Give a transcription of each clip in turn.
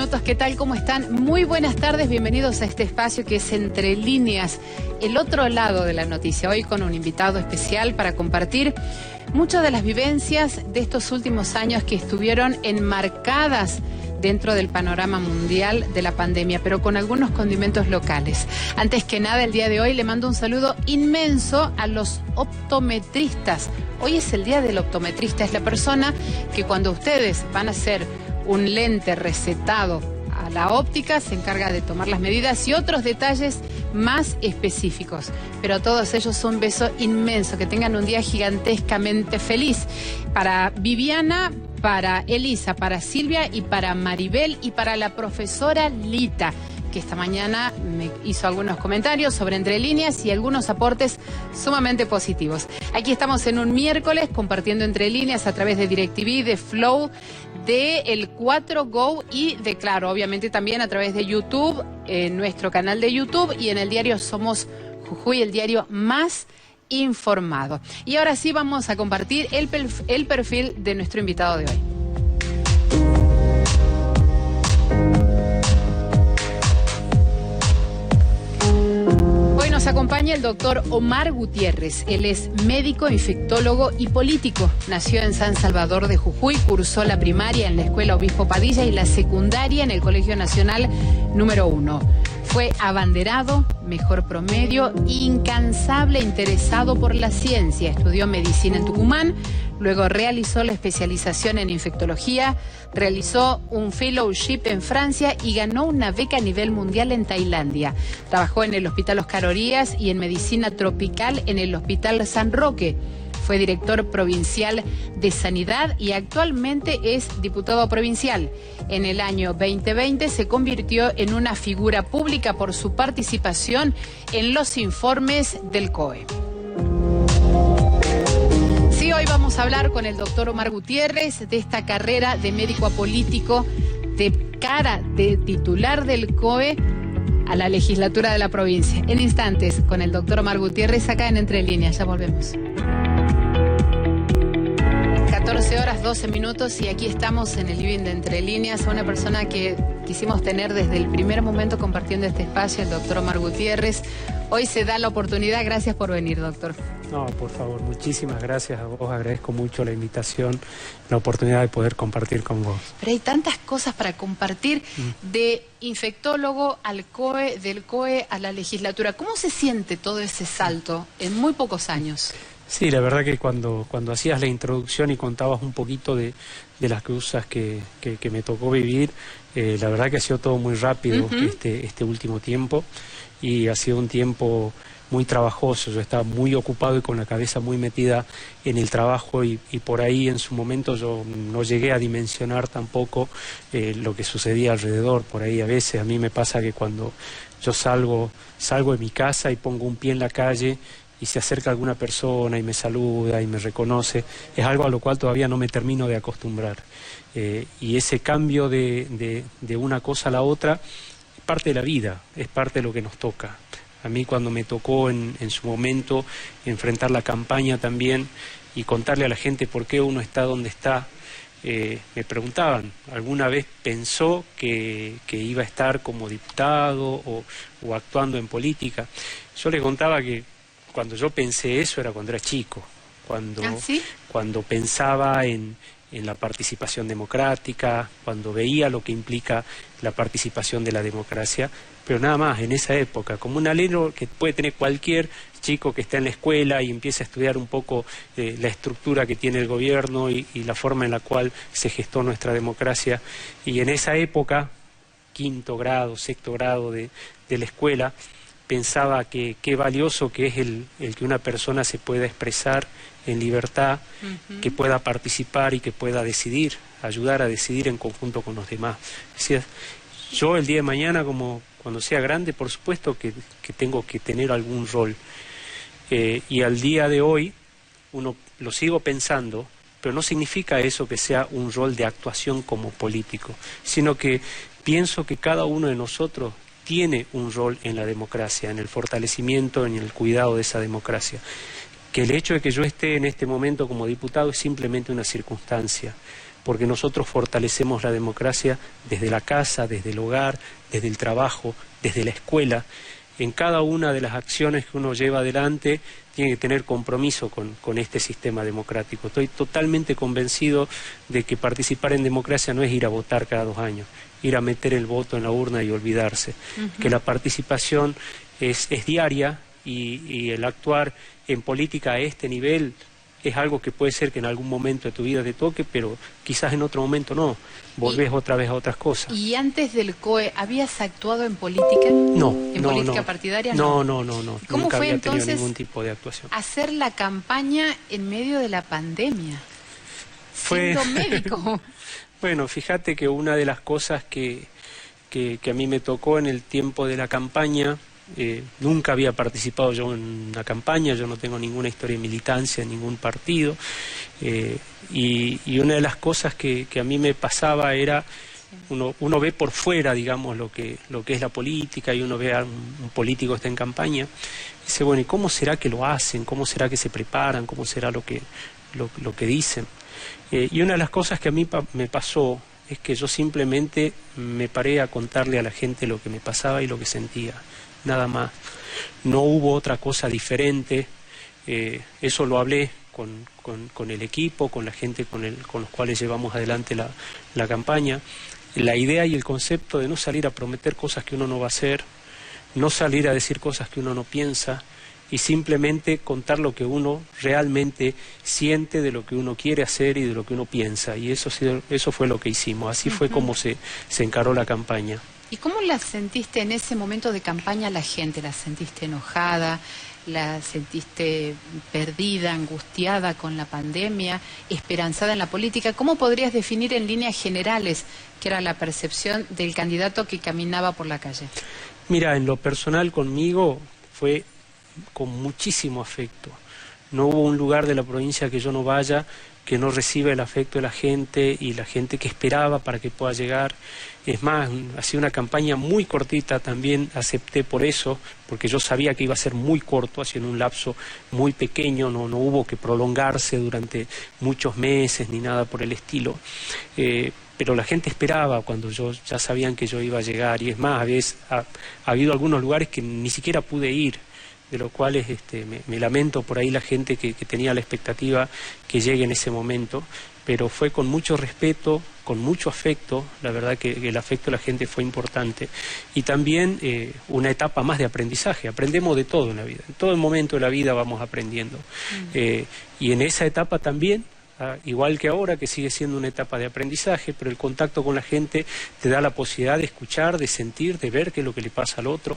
minutos, ¿qué tal? ¿Cómo están? Muy buenas tardes, bienvenidos a este espacio que es Entre Líneas, el otro lado de la noticia. Hoy con un invitado especial para compartir muchas de las vivencias de estos últimos años que estuvieron enmarcadas dentro del panorama mundial de la pandemia, pero con algunos condimentos locales. Antes que nada, el día de hoy le mando un saludo inmenso a los optometristas. Hoy es el día del optometrista, es la persona que cuando ustedes van a hacer un lente recetado a la óptica se encarga de tomar las medidas y otros detalles más específicos. Pero a todos ellos un beso inmenso, que tengan un día gigantescamente feliz. Para Viviana, para Elisa, para Silvia y para Maribel y para la profesora Lita, que esta mañana me hizo algunos comentarios sobre Entre Líneas y algunos aportes sumamente positivos. Aquí estamos en un miércoles compartiendo Entre Líneas a través de DirecTV, de Flow, de El 4Go y de Claro, obviamente también a través de YouTube, en nuestro canal de YouTube y en el diario Somos Jujuy, el diario más informado. Y ahora sí vamos a compartir el perfil de nuestro invitado de hoy. Nos acompaña el doctor Omar Gutiérrez. Él es médico, infectólogo y político. Nació en San Salvador de Jujuy, cursó la primaria en la Escuela Obispo Padilla y la secundaria en el Colegio Nacional número 1. Fue abanderado, mejor promedio, incansable, interesado por la ciencia. Estudió medicina en Tucumán, luego realizó la especialización en infectología, realizó un fellowship en Francia y ganó una beca a nivel mundial en Tailandia. Trabajó en el Hospital Oscar Orías y en medicina tropical en el Hospital San Roque. Fue director provincial de Sanidad y actualmente es diputado provincial. En el año 2020 se convirtió en una figura pública por su participación en los informes del COE. Sí, hoy vamos a hablar con el doctor Omar Gutiérrez de esta carrera de médico apolítico de cara de titular del COE a la legislatura de la provincia. En instantes, con el doctor Omar Gutiérrez acá en Entre Líneas. Ya volvemos. 14 horas, 12 minutos y aquí estamos en el living de Entre Líneas a una persona que quisimos tener desde el primer momento compartiendo este espacio, el doctor Omar Gutiérrez. Hoy se da la oportunidad, gracias por venir, doctor. No, por favor, muchísimas gracias a vos, agradezco mucho la invitación, la oportunidad de poder compartir con vos. Pero hay tantas cosas para compartir, de infectólogo al COE, del COE a la legislatura. ¿Cómo se siente todo ese salto en muy pocos años? Sí, la verdad que cuando hacías la introducción y contabas un poquito de las cosas que me tocó vivir, la verdad que ha sido todo muy rápido este último tiempo y ha sido un tiempo muy trabajoso. Yo estaba muy ocupado y con la cabeza muy metida en el trabajo y por ahí en su momento yo no llegué a dimensionar tampoco lo que sucedía alrededor. Por ahí a veces a mí me pasa que cuando yo salgo de mi casa y pongo un pie en la calle y se acerca alguna persona y me saluda y me reconoce, es algo a lo cual todavía no me termino de acostumbrar. Y ese cambio de una cosa a la otra es parte de la vida, es parte de lo que nos toca. A mí cuando me tocó en su momento enfrentar la campaña también y contarle a la gente por qué uno está donde está, me preguntaban, ¿alguna vez pensó que iba a estar como diputado o actuando en política? Yo le contaba que cuando yo pensé eso era cuando era chico, cuando pensaba en la participación democrática, cuando veía lo que implica la participación de la democracia, pero nada más, en esa época, como un anhelo que puede tener cualquier chico que está en la escuela y empieza a estudiar un poco la estructura que tiene el gobierno y la forma en la cual se gestó nuestra democracia. Y en esa época, quinto grado, sexto grado de la escuela, pensaba que qué valioso que es el que una persona se pueda expresar en libertad, que pueda participar y que pueda decidir, ayudar a decidir en conjunto con los demás. Decía, yo el día de mañana, cuando sea grande, por supuesto que tengo que tener algún rol. Y al día de hoy, uno lo sigo pensando, pero no significa eso que sea un rol de actuación como político, sino que pienso que cada uno de nosotros tiene un rol en la democracia, en el fortalecimiento, en el cuidado de esa democracia. Que el hecho de que yo esté en este momento como diputado es simplemente una circunstancia, porque nosotros fortalecemos la democracia desde la casa, desde el hogar, desde el trabajo, desde la escuela. En cada una de las acciones que uno lleva adelante tiene que tener compromiso con este sistema democrático. Estoy totalmente convencido de que participar en democracia no es ir a votar cada 2 años, ir a meter el voto en la urna y olvidarse. Que la participación es diaria y el actuar en política a este nivel es algo que puede ser que en algún momento de tu vida te toque, pero quizás en otro momento no. Volvés otra vez a otras cosas. ¿Y antes del COE habías actuado en política? No. ¿En política partidaria? No. ¿Cómo Nunca fue había entonces tenido ningún tipo de actuación. hacer la campaña en medio de la pandemia? Fue... Siendo médico. Bueno, fíjate que una de las cosas que a mí me tocó en el tiempo de la campaña, nunca había participado yo en una campaña, yo no tengo ninguna historia de militancia en ningún partido, y una de las cosas que a mí me pasaba era, uno ve por fuera, digamos, lo que es la política, y uno ve a un político que está en campaña, y dice, bueno, ¿y cómo será que lo hacen? ¿Cómo será que se preparan? ¿Cómo será lo que dicen? Y una de las cosas que a mí me pasó es que yo simplemente me paré a contarle a la gente lo que me pasaba y lo que sentía, nada más. No hubo otra cosa diferente. Eso lo hablé con el equipo, con la gente con los cuales llevamos adelante la campaña. La idea y el concepto de no salir a prometer cosas que uno no va a hacer, no salir a decir cosas que uno no piensa, y simplemente contar lo que uno realmente siente, de lo que uno quiere hacer y de lo que uno piensa. Y eso fue lo que hicimos. Así fue como se encaró la campaña. ¿Y cómo la sentiste en ese momento de campaña la gente? ¿La sentiste enojada? ¿La sentiste perdida, angustiada con la pandemia, esperanzada en la política? ¿Cómo podrías definir en líneas generales qué era la percepción del candidato que caminaba por la calle? Mira, en lo personal conmigo fue con muchísimo afecto. No hubo un lugar de la provincia que yo no vaya que no reciba el afecto de la gente y la gente que esperaba para que pueda llegar. Es más, ha sido una campaña muy cortita, también acepté por eso, porque yo sabía que iba a ser muy corto, haciendo un lapso muy pequeño, no hubo que prolongarse durante muchos meses ni nada por el estilo. Pero la gente esperaba cuando ya sabían que yo iba a llegar, y es más, ha habido algunos lugares que ni siquiera pude ir, de los cuales me lamento por ahí la gente que tenía la expectativa que llegue en ese momento, pero fue con mucho respeto, con mucho afecto. La verdad que el afecto de la gente fue importante, y también una etapa más de aprendizaje. Aprendemos de todo en la vida, en todo el momento de la vida vamos aprendiendo, y en esa etapa también, igual que ahora, que sigue siendo una etapa de aprendizaje, pero el contacto con la gente te da la posibilidad de escuchar, de sentir, de ver qué es lo que le pasa al otro.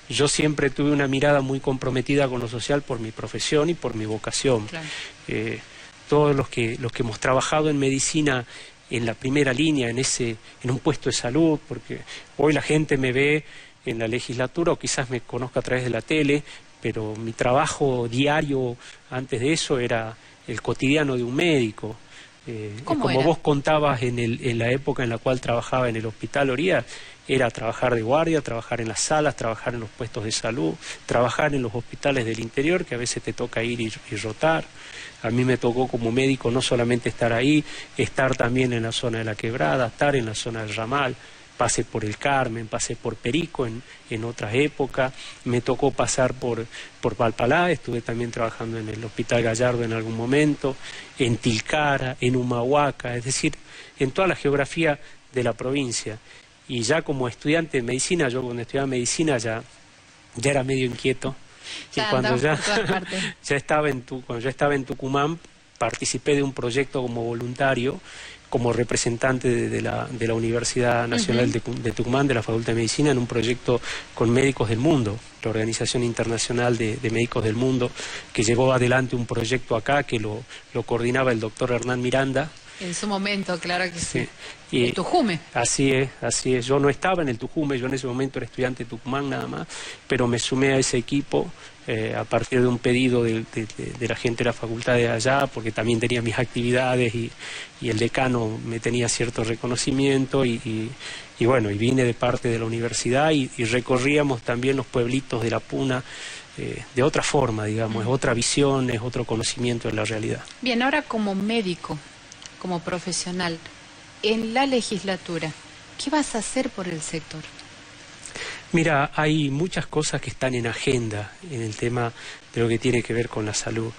Yo siempre tuve una mirada muy comprometida con lo social por mi profesión y por mi vocación. Claro. Todos los que hemos trabajado en medicina en la primera línea, en un puesto de salud, porque hoy la gente me ve en la legislatura o quizás me conozca a través de la tele, pero mi trabajo diario antes de eso era el cotidiano de un médico. Como era? Vos contabas en la época en la cual trabajaba en el Hospital Oría, era trabajar de guardia, trabajar en las salas, trabajar en los puestos de salud, trabajar en los hospitales del interior, que a veces te toca ir y rotar. A mí me tocó como médico no solamente estar ahí, estar también en la zona de la Quebrada, estar en la zona del Ramal. Pasé por el Carmen, pasé por Perico en otras épocas, me tocó pasar por Palpalá, estuve también trabajando en el Hospital Gallardo en algún momento, en Tilcara, en Humahuaca, es decir, en toda la geografía de la provincia. Y ya como estudiante de medicina, yo cuando estudiaba medicina ya era medio inquieto, y cuando ya estaba en Tucumán, participé de un proyecto como voluntario, como representante de la Universidad Nacional de Tucumán, de la Facultad de Medicina, en un proyecto con Médicos del Mundo, la Organización Internacional de Médicos del Mundo, que llevó adelante un proyecto acá que lo coordinaba el doctor Hernán Miranda. En su momento, claro que sí. Y el Tujume. Así es. Yo no estaba en el Tujume, yo en ese momento era estudiante de Tucumán nada más, pero me sumé a ese equipo a partir de un pedido de la gente de la facultad de allá, porque también tenía mis actividades y el decano me tenía cierto reconocimiento y bueno, y vine de parte de la universidad y recorríamos también los pueblitos de la Puna de otra forma, digamos, es otra visión, es otro conocimiento de la realidad. Bien, ahora como médico, como profesional en la legislatura, ¿qué vas a hacer por el sector? Mira, hay muchas cosas que están en agenda en el tema de lo que tiene que ver con la salud.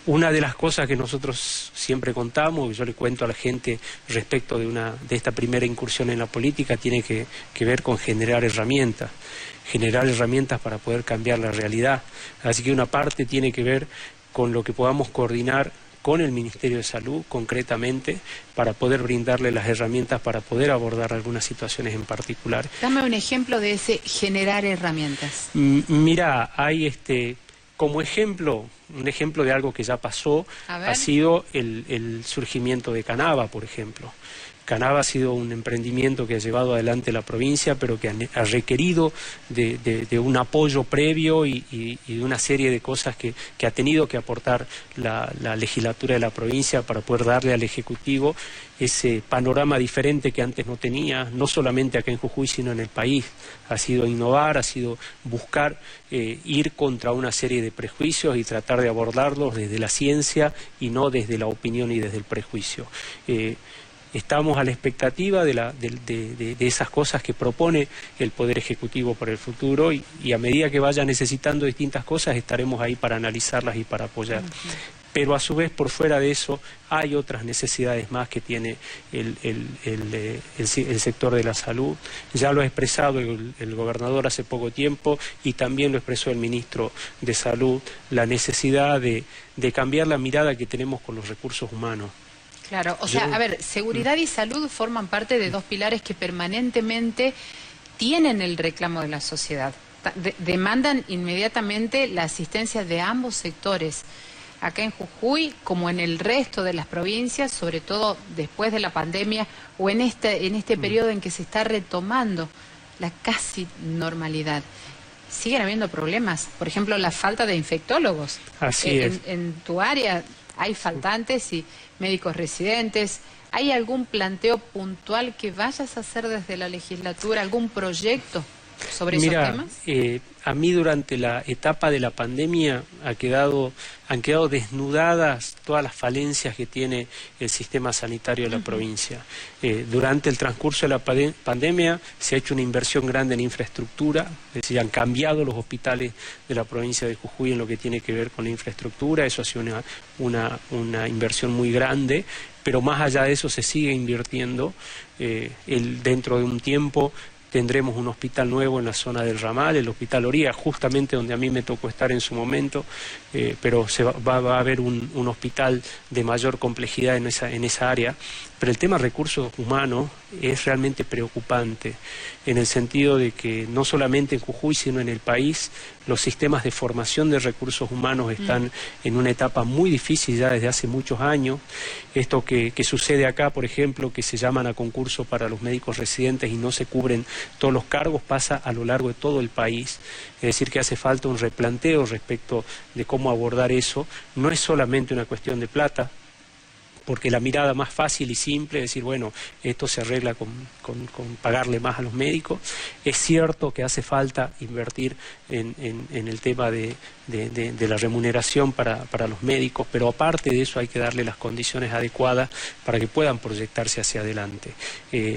Una de las cosas que nosotros siempre contamos, yo le cuento a la gente respecto de esta primera incursión en la política, tiene que ver con generar herramientas para poder cambiar la realidad. Así que una parte tiene que ver con lo que podamos coordinar con el Ministerio de Salud, concretamente, para poder brindarle las herramientas para poder abordar algunas situaciones en particular. Dame un ejemplo de ese generar herramientas. Mira, hay como ejemplo, un ejemplo de algo que ya pasó, ha sido el surgimiento de Canava, por ejemplo. Canava ha sido un emprendimiento que ha llevado adelante la provincia, pero que ha requerido de un apoyo previo y de una serie de cosas que ha tenido que aportar la legislatura de la provincia para poder darle al Ejecutivo ese panorama diferente que antes no tenía, no solamente acá en Jujuy, sino en el país. Ha sido innovar, ha sido buscar ir contra una serie de prejuicios y tratar de abordarlos desde la ciencia y no desde la opinión y desde el prejuicio. Estamos a la expectativa de esas cosas que propone el Poder Ejecutivo para el futuro y a medida que vaya necesitando distintas cosas estaremos ahí para analizarlas y para apoyar. Pero a su vez, por fuera de eso, hay otras necesidades más que tiene el sector de la salud. Ya lo ha expresado el gobernador hace poco tiempo y también lo expresó el ministro de Salud, la necesidad de cambiar la mirada que tenemos con los recursos humanos. Claro, o sea, a ver, seguridad y salud forman parte de dos pilares que permanentemente tienen el reclamo de la sociedad. Demandan inmediatamente la asistencia de ambos sectores. Acá en Jujuy, como en el resto de las provincias, sobre todo después de la pandemia o en este periodo en que se está retomando la casi normalidad, siguen habiendo problemas. Por ejemplo, la falta de infectólogos. Así es. En tu área hay faltantes y médicos residentes. ¿Hay algún planteo puntual que vayas a hacer desde la legislatura, algún proyecto sobre esos temas? A mí durante la etapa de la pandemia han quedado desnudadas todas las falencias que tiene el sistema sanitario de la provincia. Durante el transcurso de la pandemia se ha hecho una inversión grande en infraestructura, es decir, han cambiado los hospitales de la provincia de Jujuy en lo que tiene que ver con la infraestructura. Eso ha sido una inversión muy grande, pero más allá de eso se sigue invirtiendo. Dentro de un tiempo tendremos un hospital nuevo en la zona del Ramal, el Hospital Oría, justamente donde a mí me tocó estar en su momento, pero va a haber un hospital de mayor complejidad en esa área. Pero el tema recursos humanos es realmente preocupante, en el sentido de que no solamente en Jujuy, sino en el país, los sistemas de formación de recursos humanos están en una etapa muy difícil ya desde hace muchos años. Esto que sucede acá, por ejemplo, que se llaman a concurso para los médicos residentes y no se cubren todos los cargos, pasa a lo largo de todo el país. Es decir, que hace falta un replanteo respecto de cómo abordar eso. No es solamente una cuestión de plata, porque la mirada más fácil y simple es decir, bueno, esto se arregla con pagarle más a los médicos. Es cierto que hace falta invertir en el tema de la remuneración para los médicos, pero aparte de eso hay que darle las condiciones adecuadas para que puedan proyectarse hacia adelante.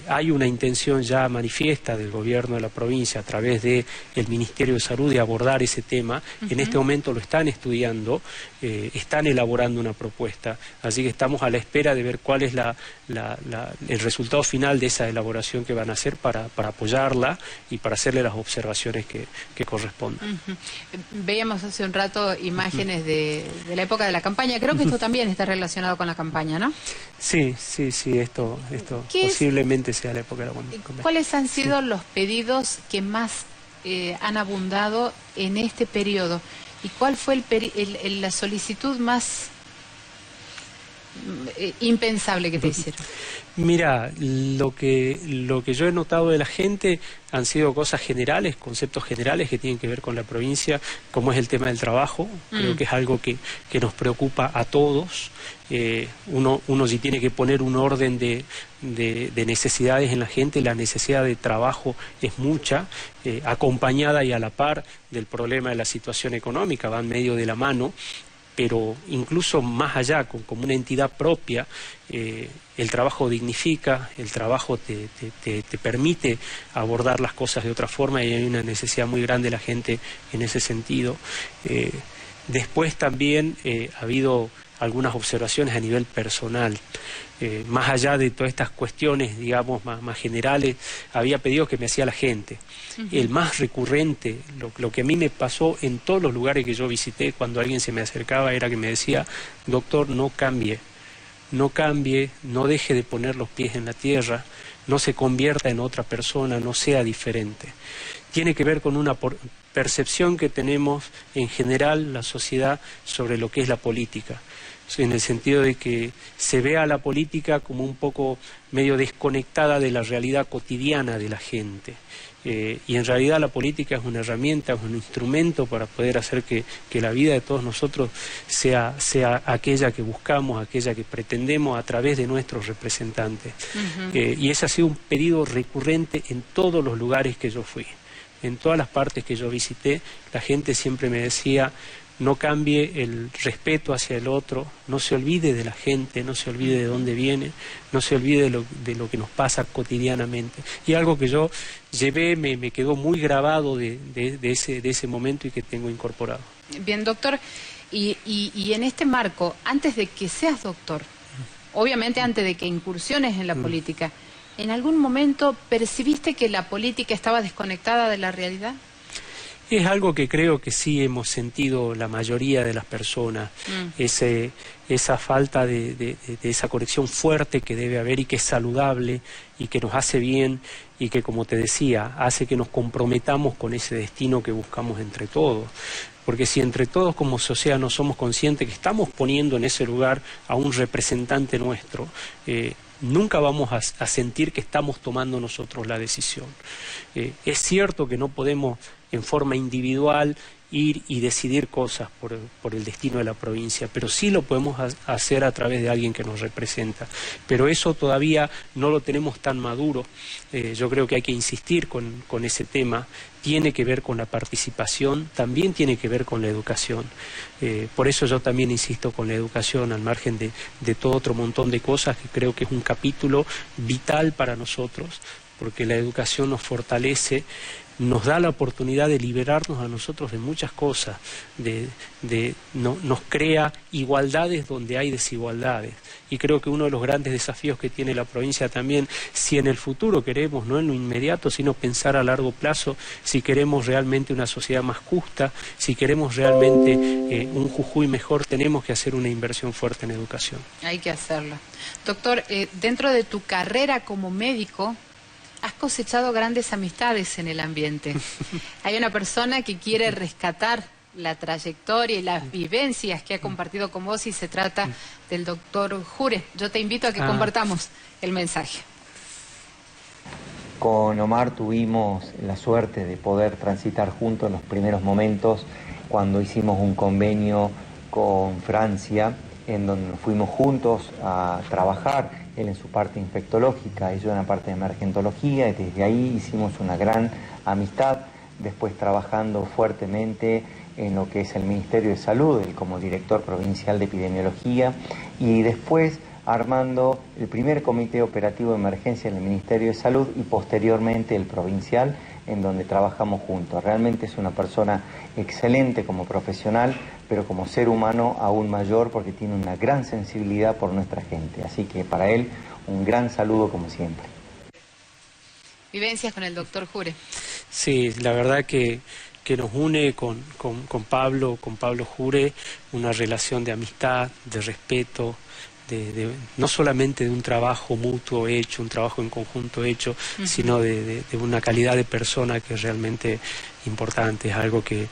Hay una intención ya manifiesta del gobierno de la provincia a través del Ministerio de Salud de abordar ese tema. En este momento lo están estudiando, están elaborando una propuesta, así que estamos a la espera de ver cuál es el resultado final de esa elaboración que van a hacer para apoyarla y para hacerle las observaciones que correspondan. Veíamos hace un rato imágenes de la época de la campaña. Creo que esto también está relacionado con la campaña, ¿no? Sí, esto posiblemente sea la época de la campaña. ¿Cuáles han sido los pedidos que más han abundado en este periodo? ¿Y cuál fue la solicitud más impensable que te hicieron? Mira, lo que yo he notado de la gente han sido cosas generales, conceptos generales que tienen que ver con la provincia, como es el tema del trabajo. Creo que es algo que nos preocupa a todos. Uno si tiene que poner un orden de necesidades en la gente, la necesidad de trabajo es mucha, acompañada y a la par del problema de la situación económica, van medio de la mano. pero incluso más allá, como una entidad propia, el trabajo dignifica, el trabajo te permite abordar las cosas de otra forma y hay una necesidad muy grande de la gente en ese sentido. Después también ha habido algunas observaciones a nivel personal. Más allá de todas estas cuestiones, digamos, más generales, había pedidos que me hacía la gente. El más recurrente, lo que a mí me pasó en todos los lugares que yo visité, cuando alguien se me acercaba, era que me decía: doctor, no cambie, no deje de poner los pies en la tierra, no se convierta en otra persona, no sea diferente. Tiene que ver con una percepción que tenemos en general la sociedad sobre lo que es la política, en el sentido de que se ve a la política como un poco medio desconectada de la realidad cotidiana de la gente. Y en realidad la política es una herramienta, es un instrumento para poder hacer que la vida de todos nosotros sea aquella que buscamos, aquella que pretendemos a través de nuestros representantes. Y ese ha sido un pedido recurrente en todos los lugares que yo fui. En todas las partes que yo visité, la gente siempre me decía: no cambie el respeto hacia el otro, no se olvide de la gente, no se olvide de dónde viene, no se olvide de lo que nos pasa cotidianamente. Y algo que yo llevé, me quedó muy grabado de ese momento y que tengo incorporado. Bien, doctor, y en este marco, antes de que seas doctor, obviamente antes de que incursiones en la política, ¿en algún momento percibiste que la política estaba desconectada de la realidad? Es algo que creo que sí hemos sentido la mayoría de las personas, esa falta de esa conexión fuerte que debe haber y que es saludable y que nos hace bien y que, como te decía, hace que nos comprometamos con ese destino que buscamos entre todos. Porque si entre todos como sociedad no somos conscientes que estamos poniendo en ese lugar a un representante nuestro, nunca vamos a sentir que estamos tomando nosotros la decisión. Es cierto que no podemos en forma individual ir y decidir cosas por el destino de la provincia, pero sí lo podemos hacer a través de alguien que nos representa. Pero eso todavía no lo tenemos tan maduro. Yo creo que hay que insistir con ese tema. Tiene que ver con la participación, también tiene que ver con la educación. Por eso yo también insisto con la educación, al margen de todo otro montón de cosas, que creo que es un capítulo vital para nosotros, porque la educación nos nos da la oportunidad de liberarnos a nosotros de muchas cosas, nos crea igualdades donde hay desigualdades. Y creo que uno de los grandes desafíos que tiene la provincia también, si en el futuro queremos, no en lo inmediato, sino pensar a largo plazo, si queremos realmente una sociedad más justa, si queremos realmente un Jujuy mejor, tenemos que hacer una inversión fuerte en educación. Hay que hacerla. Doctor, dentro de tu carrera como médico, has cosechado grandes amistades en el ambiente. Hay una persona que quiere rescatar la trayectoria y las vivencias que ha compartido con vos y se trata del doctor Jure. Yo te invito a que compartamos el mensaje. Con Omar tuvimos la suerte de poder transitar juntos los primeros momentos cuando hicimos un convenio con Francia, en donde nos fuimos juntos a trabajar, él en su parte infectológica y yo en la parte de emergentología, y desde ahí hicimos una gran amistad, después trabajando fuertemente en lo que es el Ministerio de Salud, él como director provincial de epidemiología, y después armando el primer comité operativo de emergencia en el Ministerio de Salud y posteriormente el provincial, en donde trabajamos juntos. Realmente es una persona excelente como profesional, pero como ser humano aún mayor, porque tiene una gran sensibilidad por nuestra gente. Así que para él un gran saludo como siempre. Vivencias con el doctor Jure. Sí, la verdad que nos une con Pablo Jure, una relación de amistad, de respeto, no solamente de un trabajo mutuo hecho, un trabajo en conjunto hecho, sino de una calidad de persona que es realmente importante. Es algo que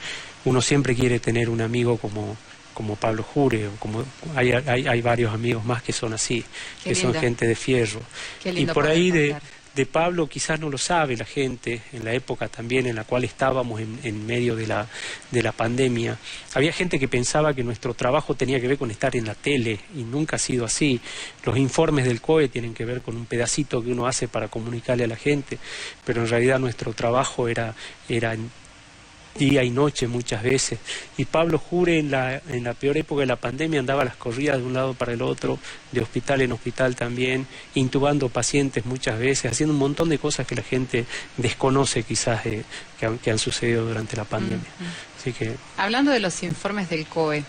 uno siempre quiere tener, un amigo como Pablo Jure, o como hay varios amigos más que son así, que son gente de fierro. Y por ahí de Pablo quizás no lo sabe la gente, en la época también en la cual estábamos en medio de la pandemia. Había gente que pensaba que nuestro trabajo tenía que ver con estar en la tele, y nunca ha sido así. Los informes del COE tienen que ver con un pedacito que uno hace para comunicarle a la gente, pero en realidad nuestro trabajo era día y noche muchas veces. Y Pablo Jure en la peor época de la pandemia andaba a las corridas de un lado para el otro, de hospital en hospital también, intubando pacientes muchas veces, haciendo un montón de cosas que la gente desconoce quizás que han sucedido durante la pandemia. Así que... Hablando de los informes del COE,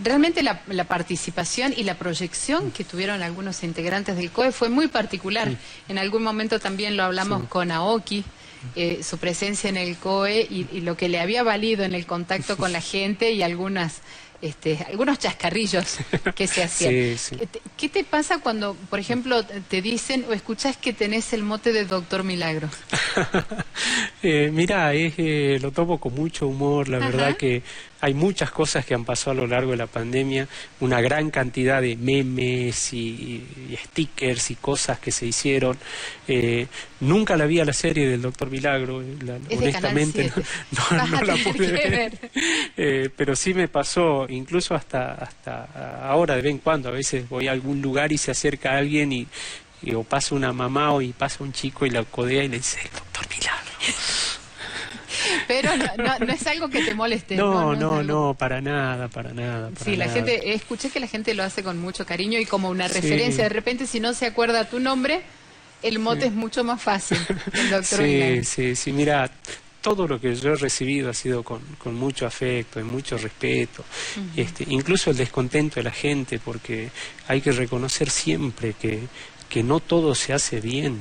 realmente la participación y la proyección que tuvieron algunos integrantes del COE fue muy particular. En algún momento también lo hablamos con Aoki, su presencia en el COE y lo que le había valido en el contacto con la gente y algunos chascarrillos que se hacían. Sí. ¿Qué te pasa cuando, por ejemplo, te dicen o escuchás que tenés el mote de Doctor Milagro? Mirá, lo tomo con mucho humor, la verdad que hay muchas cosas que han pasado a lo largo de la pandemia, una gran cantidad de memes y stickers y cosas que se hicieron. Nunca la vi a la serie del Doctor Milagro, honestamente no la pude ver, pero sí me pasó, incluso hasta ahora de vez en cuando, a veces voy a algún lugar y se acerca alguien o pasa una mamá o pasa un chico y la codea y le dice, Doctor Milagro. Pero no es algo que te moleste. No, para nada. Sí, la gente, escuché que la gente lo hace con mucho cariño y como una referencia. De repente, si no se acuerda tu nombre, el mote es mucho más fácil. El Doctor Milagro. Sí, mira, todo lo que yo he recibido ha sido con mucho afecto y mucho respeto. Incluso el descontento de la gente, porque hay que reconocer siempre que no todo se hace bien.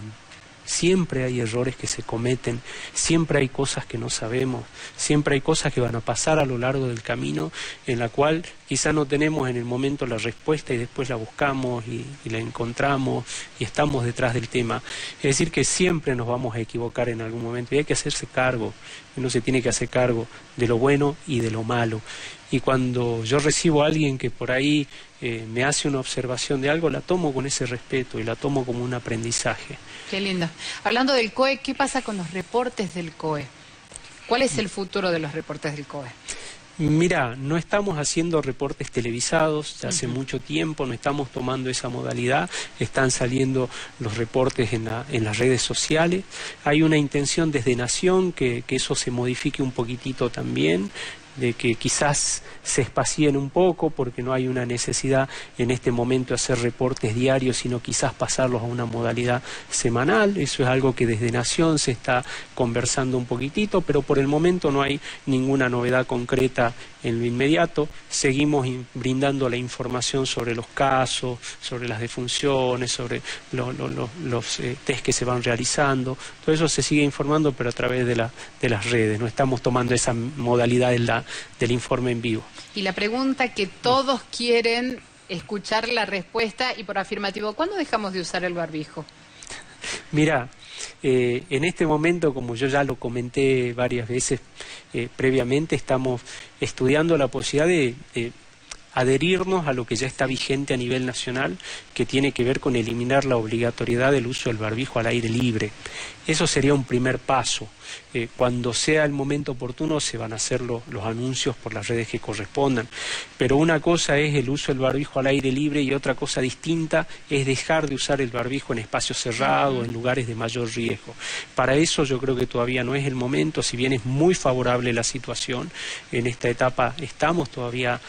Siempre hay errores que se cometen, siempre hay cosas que no sabemos, siempre hay cosas que van a pasar a lo largo del camino en la cual quizá no tenemos en el momento la respuesta y después la buscamos y la encontramos y estamos detrás del tema. Es decir, que siempre nos vamos a equivocar en algún momento y hay que hacerse cargo. Uno se tiene que hacer cargo de lo bueno y de lo malo. Y cuando yo recibo a alguien que por ahí me hace una observación de algo, la tomo con ese respeto y la tomo como un aprendizaje. Qué lindo. Hablando del COE, ¿qué pasa con los reportes del COE? ¿Cuál es el futuro de los reportes del COE? Mira, no estamos haciendo reportes televisados hace mucho tiempo, no estamos tomando esa modalidad, están saliendo los reportes en las redes sociales. Hay una intención desde Nación que eso se modifique un poquitito también, de que quizás se espacien un poco porque no hay una necesidad en este momento de hacer reportes diarios, sino quizás pasarlos a una modalidad semanal. Eso es algo que desde Nación se está conversando un poquitito, pero por el momento no hay ninguna novedad concreta en lo inmediato. Seguimos brindando la información sobre los casos, sobre las defunciones, sobre los test que se van realizando. Todo eso se sigue informando, pero a través de las redes. No estamos tomando esa modalidad del informe en vivo. Y la pregunta que todos quieren escuchar la respuesta y por afirmativo, ¿cuándo dejamos de usar el barbijo? Mira, en este momento, como yo ya lo comenté varias veces previamente, estamos estudiando la posibilidad de adherirnos a lo que ya está vigente a nivel nacional, que tiene que ver con eliminar la obligatoriedad del uso del barbijo al aire libre. Eso sería un primer paso. Cuando sea el momento oportuno se van a hacer los anuncios por las redes que correspondan. Pero una cosa es el uso del barbijo al aire libre y otra cosa distinta es dejar de usar el barbijo en espacios cerrados, en lugares de mayor riesgo. Para eso yo creo que todavía no es el momento, si bien es muy favorable la situación, en esta etapa estamos todavía,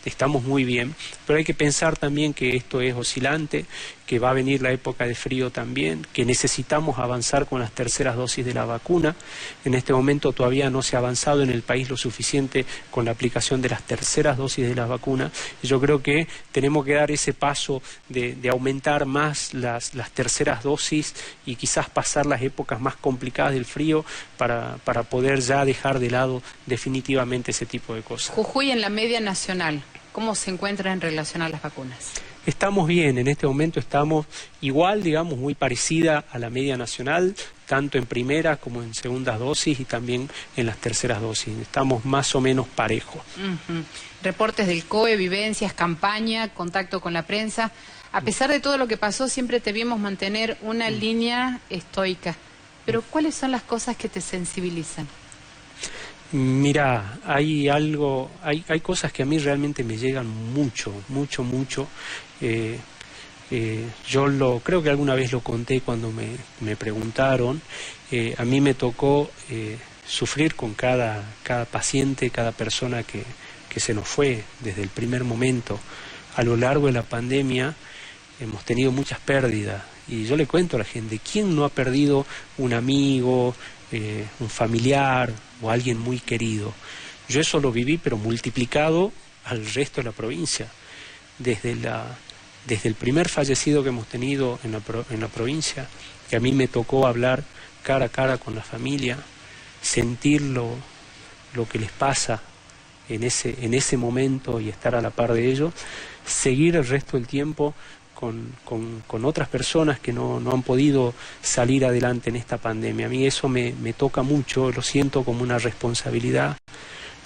estamos muy bien, pero hay que pensar también que esto es oscilante, que va a venir la época de frío también, que necesitamos avanzar con las terceras dosis de la vacuna. En este momento todavía no se ha avanzado en el país lo suficiente con la aplicación de las terceras dosis de la vacuna. Y yo creo que tenemos que dar ese paso de aumentar más las terceras dosis y quizás pasar las épocas más complicadas del frío para poder ya dejar de lado definitivamente ese tipo de cosas. Jujuy, en la media nacional, ¿cómo se encuentra en relación a las vacunas? Estamos bien, en este momento estamos igual, digamos, muy parecida a la media nacional, tanto en primeras como en segundas dosis y también en las terceras dosis. Estamos más o menos parejos. Reportes del COE, vivencias, campaña, contacto con la prensa. A pesar de todo lo que pasó, siempre te vimos mantener una línea estoica. Pero ¿cuáles son las cosas que te sensibilizan? Mira, hay cosas que a mí realmente me llegan mucho. Creo que alguna vez lo conté cuando me preguntaron. A mí me tocó sufrir con cada paciente, cada persona que se nos fue desde el primer momento. A lo largo de la pandemia hemos tenido muchas pérdidas, y yo le cuento a la gente, ¿quién no ha perdido un amigo, un familiar o alguien muy querido? Yo eso lo viví, pero multiplicado al resto de la provincia. Desde el primer fallecido que hemos tenido en la provincia, que a mí me tocó hablar cara a cara con la familia, sentir lo que les pasa en ese momento y estar a la par de ellos, seguir el resto del tiempo con otras personas que no han podido salir adelante en esta pandemia. A mí eso me toca mucho, lo siento como una responsabilidad,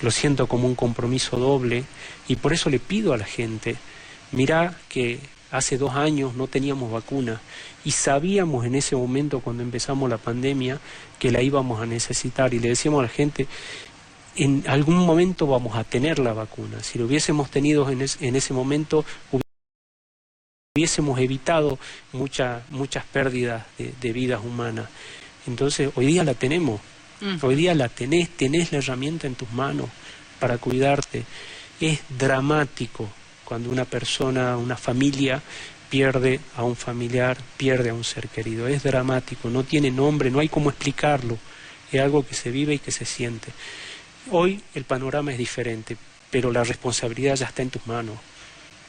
lo siento como un compromiso doble, y por eso le pido a la gente, mirá que hace 2 años no teníamos vacuna y sabíamos en ese momento, cuando empezamos la pandemia, que la íbamos a necesitar, y le decíamos a la gente, en algún momento vamos a tener la vacuna. Si lo hubiésemos tenido en ese momento, hubiésemos evitado muchas pérdidas de vidas humanas. Entonces, hoy día la tenemos. Hoy día la tenés la herramienta en tus manos para cuidarte. Es dramático cuando una persona, una familia, pierde a un familiar, pierde a un ser querido. Es dramático, no tiene nombre, no hay cómo explicarlo. Es algo que se vive y que se siente. Hoy el panorama es diferente, pero la responsabilidad ya está en tus manos,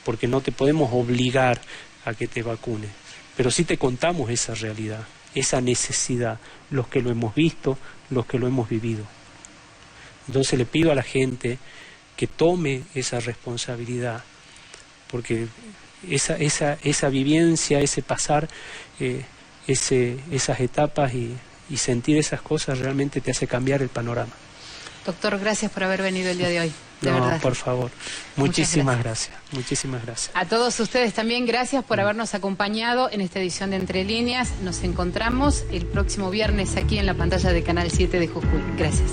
porque no te podemos obligar a que te vacunes, pero sí te contamos esa realidad, esa necesidad, los que lo hemos visto, los que lo hemos vivido. Entonces le pido a la gente que tome esa responsabilidad, porque esa vivencia, ese pasar, esas etapas y sentir esas cosas realmente te hace cambiar el panorama. Doctor, gracias por haber venido el día de hoy. De no, verdad. Por favor. Muchísimas gracias. Muchísimas gracias. A todos ustedes también, gracias por habernos acompañado en esta edición de Entre Líneas. Nos encontramos el próximo viernes aquí en la pantalla de Canal 7 de Jujuy. Gracias.